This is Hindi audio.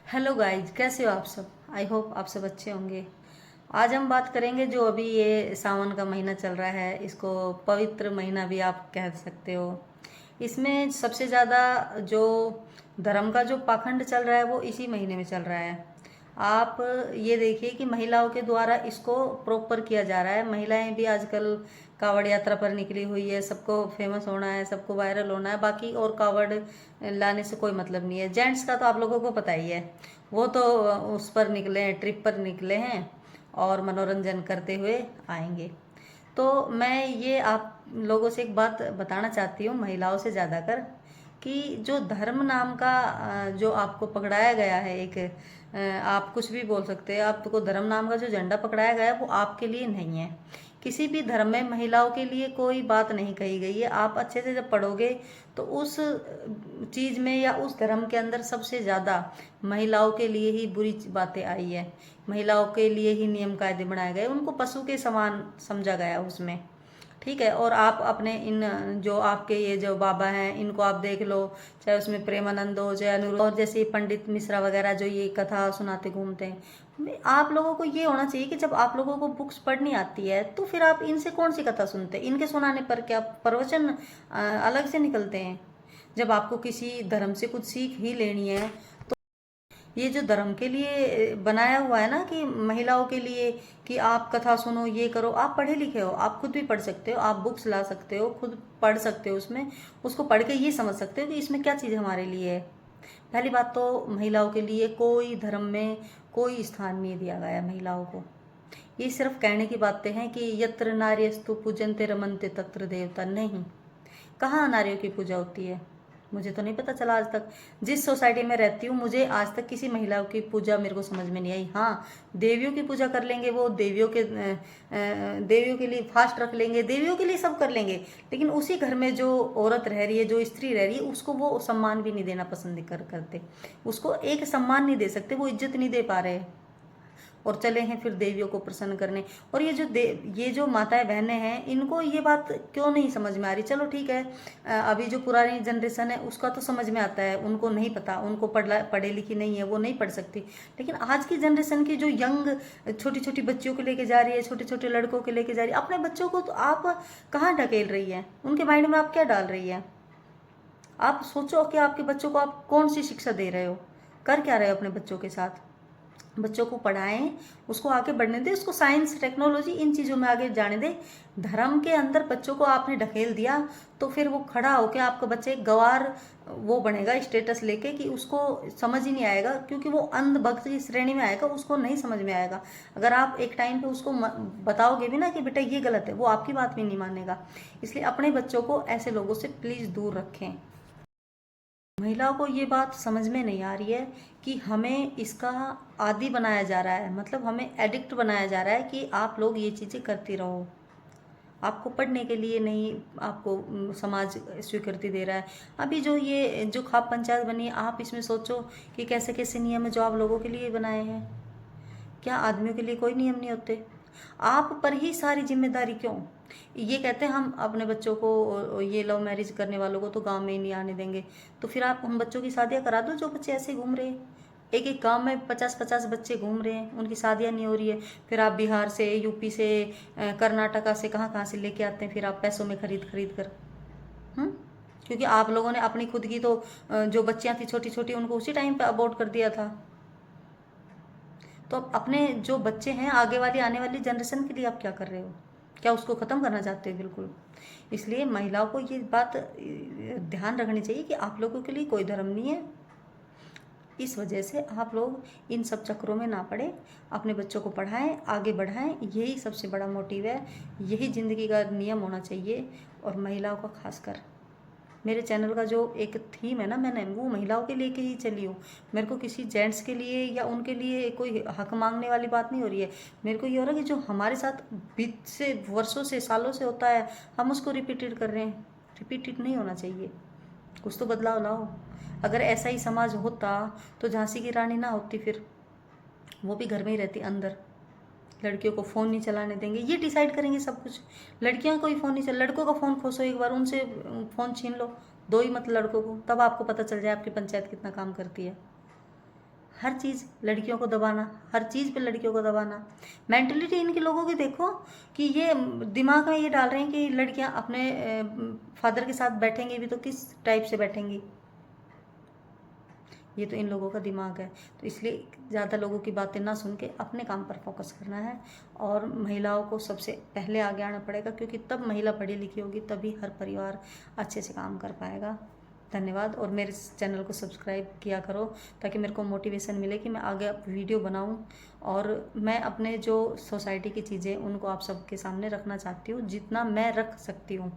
हेलो गाइज, कैसे हो आप सब। आई होप आप सब अच्छे होंगे। आज हम बात करेंगे जो अभी ये सावन का महीना चल रहा है, इसको पवित्र महीना भी आप कह सकते हो। इसमें सबसे ज़्यादा जो धर्म का जो पाखंड चल रहा है वो इसी महीने में चल रहा है। आप ये देखिए कि महिलाओं के द्वारा इसको प्रॉपर किया जा रहा है। महिलाएं भी आजकल कावड़ यात्रा पर निकली हुई है, सबको फेमस होना है, सबको वायरल होना है। बाकी और कावड़ लाने से कोई मतलब नहीं है। जेंट्स का तो आप लोगों को पता ही है, वो तो उस पर निकले हैं, ट्रिप पर निकले हैं और मनोरंजन करते हुए आएंगे। तो मैं ये आप लोगों से एक बात बताना चाहती हूँ, महिलाओं से ज़्यादा कर, कि जो धर्म नाम का जो आपको पकड़ाया गया है, एक आप कुछ भी बोल सकते हैं, आपको धर्म नाम का जो झंडा पकड़ाया गया है वो आपके लिए नहीं है। किसी भी धर्म में महिलाओं के लिए कोई बात नहीं कही गई है। आप अच्छे से जब पढ़ोगे तो उस चीज़ में या उस धर्म के अंदर सबसे ज़्यादा महिलाओं के लिए ही बुरी बातें आई है। महिलाओं के लिए ही नियम कायदे बनाए गए, उनको पशु के समान समझा गया उसमें। ठीक है। और आप अपने इन जो आपके ये जो बाबा हैं इनको आप देख लो, चाहे उसमें प्रेमानंद हो, चाहे अनुरुद्ध और जैसे पंडित मिश्रा वगैरह जो ये कथा सुनाते घूमते हैं। आप लोगों को ये होना चाहिए कि जब आप लोगों को बुक्स पढ़नी आती है तो फिर आप इनसे कौन सी कथा सुनते हैं। इनके सुनाने पर क्या प्रवचन अलग से निकलते हैं। जब आपको किसी धर्म से कुछ सीख ही लेनी है, ये जो धर्म के लिए बनाया हुआ है ना कि महिलाओं के लिए कि आप कथा सुनो, ये करो, आप पढ़े लिखे हो, आप खुद भी पढ़ सकते हो, आप बुक्स ला सकते हो, खुद पढ़ सकते हो, उसमें उसको पढ़ के ये समझ सकते हो कि इसमें क्या चीज़ हमारे लिए है। पहली बात तो महिलाओं के लिए कोई धर्म में कोई स्थान नहीं दिया गया है महिलाओं को। ये सिर्फ कहने की बातें हैं कि यत्र नार्यस्तु पूजन्ते रमन्ते तत्र देवता। नहीं, कहाँ नारियों की पूजा होती है, मुझे तो नहीं पता चला आज तक। जिस सोसाइटी में रहती हूँ मुझे आज तक किसी महिलाओं की पूजा मेरे को समझ में नहीं आई। हाँ, देवियों की पूजा कर लेंगे, वो देवियों के लिए फास्ट रख लेंगे, देवियों के लिए सब कर लेंगे, लेकिन उसी घर में जो औरत रह रही है, जो स्त्री रह रही है, उसको वो सम्मान भी नहीं देना पसंद करते। उसको एक सम्मान नहीं दे सकते, वो इज्जत नहीं दे पा रहे और चले हैं फिर देवियों को प्रसन्न करने। और ये जो माताएं बहनें हैं, इनको ये बात क्यों नहीं समझ में आ रही। चलो ठीक है, अभी जो पुरानी जनरेशन है उसका तो समझ में आता है, उनको नहीं पता, उनको पढ़े लिखी नहीं है, वो नहीं पढ़ सकती। लेकिन आज की जनरेशन की जो यंग छोटी छोटी बच्चियों को लेके जा रही है, छोटे छोटे लड़कों को लेके जा रही है, अपने बच्चों को तो आप कहाँ ढकेल रही है, उनके माइंड में आप क्या डाल रही है। आप सोचो कि आपके बच्चों को आप कौन सी शिक्षा दे रहे हो, कर क्या रहे हो अपने बच्चों के साथ। बच्चों को पढ़ाएं, उसको आगे बढ़ने दें, उसको साइंस टेक्नोलॉजी इन चीज़ों में आगे जाने दें। धर्म के अंदर बच्चों को आपने ढकेल दिया तो फिर वो खड़ा होकर आपका बच्चे एक गवार वो बनेगा स्टेटस लेके कि उसको समझ ही नहीं आएगा, क्योंकि वो अंधभक्त की श्रेणी में आएगा, उसको नहीं समझ में आएगा। अगर आप एक टाइम पे उसको बताओगे भी ना कि बेटा ये गलत है, वो आपकी बात भी नहीं मानेगा। इसलिए अपने बच्चों को ऐसे लोगों से प्लीज़ दूर रखें। महिलाओं को ये बात समझ में नहीं आ रही है कि हमें इसका आदी बनाया जा रहा है, मतलब हमें एडिक्ट बनाया जा रहा है कि आप लोग ये चीज़ें करती रहो। आपको पढ़ने के लिए नहीं, आपको समाज स्वीकृति दे रहा है। अभी जो ये जो खाप पंचायत बनी है, आप इसमें सोचो कि कैसे कैसे नियम है जो आप लोगों के लिए बनाए हैं। क्या आदमियों के लिए कोई नियम नहीं होते। आप पर ही सारी जिम्मेदारी क्यों। ये कहते हैं हम अपने बच्चों को, ये लव मैरिज करने वालों को तो गांव में ही नहीं आने देंगे। तो फिर आप उन बच्चों की शादियां करा दो जो बच्चे ऐसे घूम रहे हैं। एक एक गांव में 50-50 बच्चे घूम रहे हैं, उनकी शादियां नहीं हो रही है। फिर आप बिहार से, यूपी से, कर्नाटका से, कहाँ कहाँ से लेके आते हैं फिर आप पैसों में खरीद खरीद कर। हम्म। क्योंकि आप लोगों ने अपनी खुद की तो जो बच्चियां थी छोटी छोटी, उनको उसी टाइम पे अबॉर्ट कर दिया था। तो अब अपने जो बच्चे हैं, आगे वाली आने वाली जनरेशन के लिए आप क्या कर रहे हो। क्या उसको ख़त्म करना चाहते हो। बिल्कुल। इसलिए महिलाओं को ये बात ध्यान रखनी चाहिए कि आप लोगों के लिए कोई धर्म नहीं है। इस वजह से आप लोग इन सब चक्रों में ना पड़े, अपने बच्चों को पढ़ाएं, आगे बढ़ाएं। यही सबसे बड़ा मोटिव है, यही ज़िंदगी का नियम होना चाहिए। और महिलाओं का खासकर मेरे चैनल का जो एक थीम है ना, मैंने वो महिलाओं के लिए के ही चली हूँ। मेरे को किसी जेंट्स के लिए या उनके लिए कोई हक मांगने वाली बात नहीं हो रही है। मेरे को ये हो रहा है कि जो हमारे साथ बीत से वर्षों से सालों से होता है, हम उसको रिपीटेड कर रहे हैं। रिपीटेड नहीं होना चाहिए, कुछ तो बदलाव लाओ। अगर ऐसा ही समाज होता तो झांसी की रानी ना होती, फिर वो भी घर में ही रहती अंदर। लड़कियों को फ़ोन नहीं चलाने देंगे, ये डिसाइड करेंगे सब कुछ। लड़कियों को ही फ़ोन नहीं चल, लड़कों का फ़ोन खोसो एक बार, उनसे फ़ोन छीन लो, दो ही मत लड़कों को, तब आपको पता चल जाए आपकी पंचायत कितना काम करती है। हर चीज़ लड़कियों को दबाना, हर चीज़ पे लड़कियों को दबाना। मेंटलिटी इनके लोगों की देखो कि ये दिमाग में ये डाल रहे हैं कि लड़कियां अपने फादर के साथ बैठेंगी भी तो किस टाइप से बैठेंगी। ये तो इन लोगों का दिमाग है। तो इसलिए ज़्यादा लोगों की बातें ना सुन के अपने काम पर फोकस करना है, और महिलाओं को सबसे पहले आगे आना पड़ेगा, क्योंकि तब महिला पढ़ी लिखी होगी तभी हर परिवार अच्छे से काम कर पाएगा। धन्यवाद। और मेरे चैनल को सब्सक्राइब किया करो ताकि मेरे को मोटिवेशन मिले कि मैं आगे वीडियो बनाऊं, और मैं अपने जो सोसाइटी की चीज़ें उनको आप सबके सामने रखना चाहती हूँ जितना मैं रख सकती हूँ।